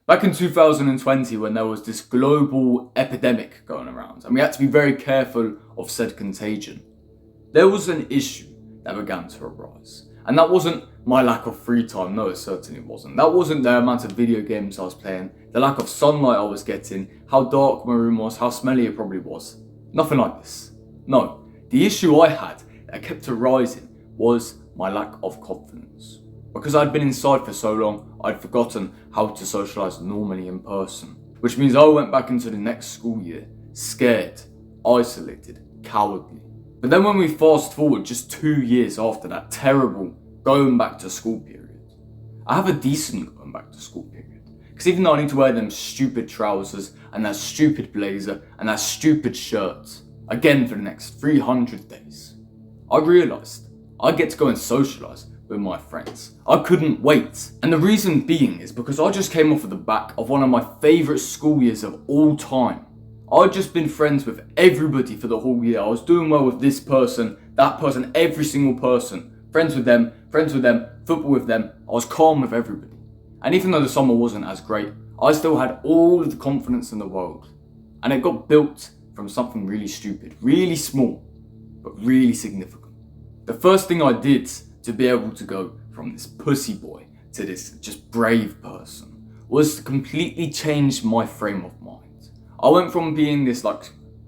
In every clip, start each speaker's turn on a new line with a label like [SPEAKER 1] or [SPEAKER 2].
[SPEAKER 1] Back in 2020, when there was this global epidemic going around, and we had to be very careful of said contagion, there was an issue that began to arise. And that wasn't my lack of free time, no, it certainly wasn't. That wasn't the amount of video games I was playing, the lack of sunlight I was getting, how dark my room was, how smelly it probably was. Nothing like this. No, the issue I had that kept arising was my lack of confidence. Because I'd been inside for so long, I'd forgotten how to socialise normally in person. Which means I went back into the next school year, scared, isolated, cowardly. But then when we fast forward just 2 years after that terrible going back to school period, I have a decent going back to school period. Because even though I need to wear them stupid trousers and that stupid blazer and that stupid shirt again for the next 300 days, I realised I get to go and socialise with my friends. I couldn't wait. And the reason being is because I just came off of the back of one of my favourite school years of all time. I'd just been friends with everybody for the whole year. I was doing well with this person, that person, every single person. Friends with them, football with them. I was calm with everybody. And even though the summer wasn't as great, I still had all of the confidence in the world. And it got built from something really stupid, really small, but really significant. The first thing I did to be able to go from this pussy boy to this just brave person was to completely change my frame of mind. I went from being this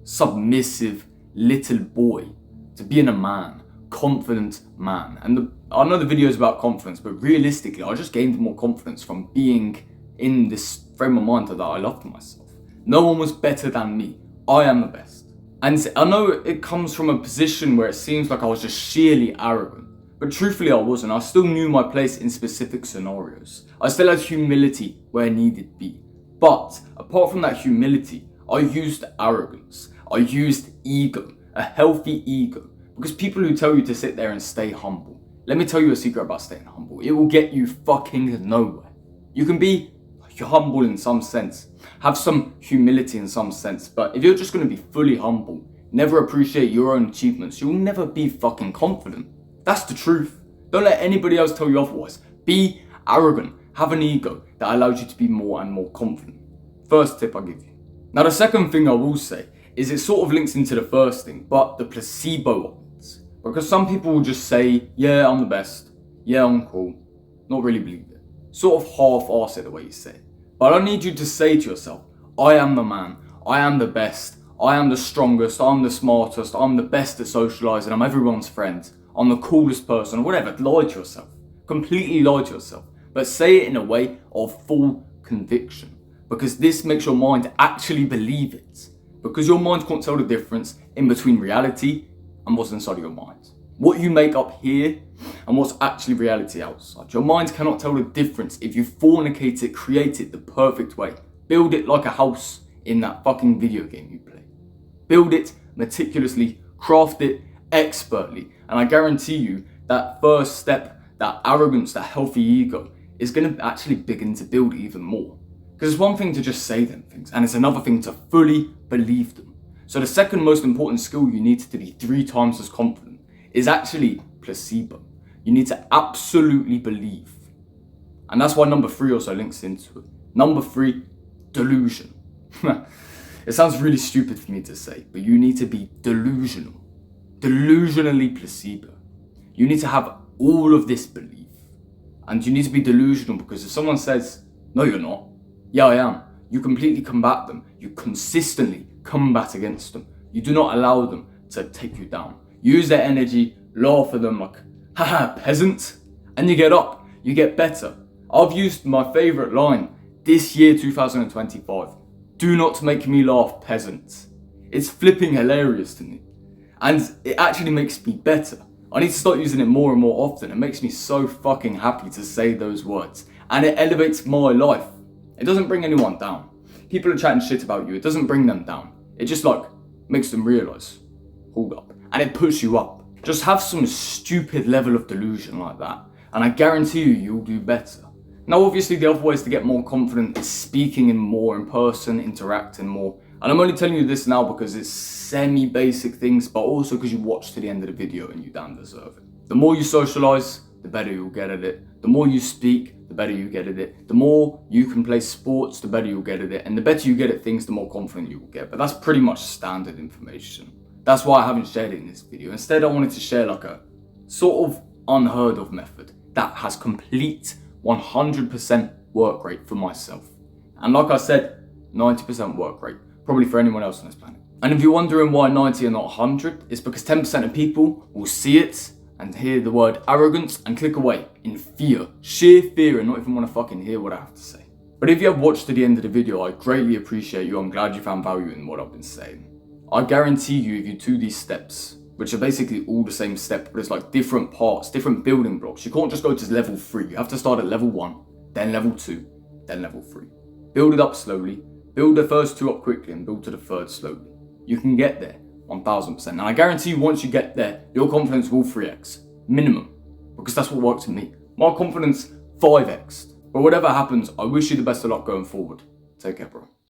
[SPEAKER 1] submissive little boy to being a man, confident man. And I know the video is about confidence, but realistically, I just gained more confidence from being in this frame of mind that I loved myself. No one was better than me. I am the best. And I know it comes from a position where it seems like I was just sheerly arrogant. But truthfully I wasn't. I still knew my place in specific scenarios. I still had humility where needed be. But apart from that humility, I used arrogance. I used ego, a healthy ego. Because people who tell you to sit there and stay humble, let me tell you a secret about staying humble. It will get you fucking nowhere. You can be humble in some sense, have some humility in some sense, but if you're just going to be fully humble, never appreciate your own achievements, you'll never be fucking confident. That's the truth. Don't let anybody else tell you otherwise. Be arrogant. Have an ego that allows you to be more and more confident. First tip I give you. Now the second thing I will say is it sort of links into the first thing, but the placebo of it. Because some people will just say, yeah, I'm the best. Yeah, I'm cool. Not really believe it. Sort of half-arse it the way you say it. But I need you to say to yourself, I am the man. I am the best. I am the strongest. I'm the smartest. I'm the best at socialising. I'm everyone's friend. I'm the coolest person, or whatever. Lie to yourself. Completely lie to yourself. But say it in a way of full conviction. Because this makes your mind actually believe it. Because your mind can't tell the difference in between reality and what's inside of your mind. What you make up here and what's actually reality outside. Your mind cannot tell the difference if you fornicate it, create it the perfect way. Build it like a house in that fucking video game you play. Build it meticulously, craft it expertly, and I guarantee you that first step, that arrogance, that healthy ego is going to actually begin to build even more. Because it's one thing to just say them things, and it's another thing to fully believe them. So the second most important skill you need to be 3 times as confident is actually placebo. You need to absolutely believe. And that's why number 3 also links into it. Number 3, delusion. It sounds really stupid for me to say, but you need to be delusional. Delusionally placebo. You need to have all of this belief. And you need to be delusional because if someone says, no you're not, yeah I am, you completely combat them. You consistently combat against them. You do not allow them to take you down. Use their energy, laugh at them like, haha, peasant. And you get up, you get better. I've used my favourite line this year, 2025. Do not make me laugh, peasant. It's flipping hilarious to me. And it actually makes me better. I need to start using it more and more often. It makes me so fucking happy to say those words. And it elevates my life. It doesn't bring anyone down. People are chatting shit about you. It doesn't bring them down. It just makes them realise, hold up. And it puts you up. Just have some stupid level of delusion like that. And I guarantee you'll do better. Now obviously the other ways to get more confident is speaking more in person, interacting more. And I'm only telling you this now because it's semi-basic things, but also because you watched to the end of the video and you damn deserve it. The more you socialise, the better you'll get at it. The more you speak, the better you get at it. The more you can play sports, the better you'll get at it. And the better you get at things, the more confident you will get. But that's pretty much standard information. That's why I haven't shared it in this video. Instead, I wanted to share like a sort of unheard of method that has complete 100% work rate for myself. And like I said, 90% work rate, probably for anyone else on this planet. And if you're wondering why 90 and not 100, it's because 10% of people will see it and hear the word arrogance and click away in fear, sheer fear, and not even want to fucking hear what I have to say. But if you have watched to the end of the video, I greatly appreciate you. I'm glad you found value in what I've been saying. I guarantee you, if you do these steps, which are basically all the same step, but it's like different parts, different building blocks. You can't just go to level 3. You have to start at level 1, then level 2, then level 3. Build it up slowly, build the first 2 up quickly, and build to the third slowly. You can get there 1000%. And I guarantee you, once you get there, your confidence will 3x, minimum, because that's what works for me. My confidence 5x'd. But whatever happens, I wish you the best of luck going forward. Take care, bro.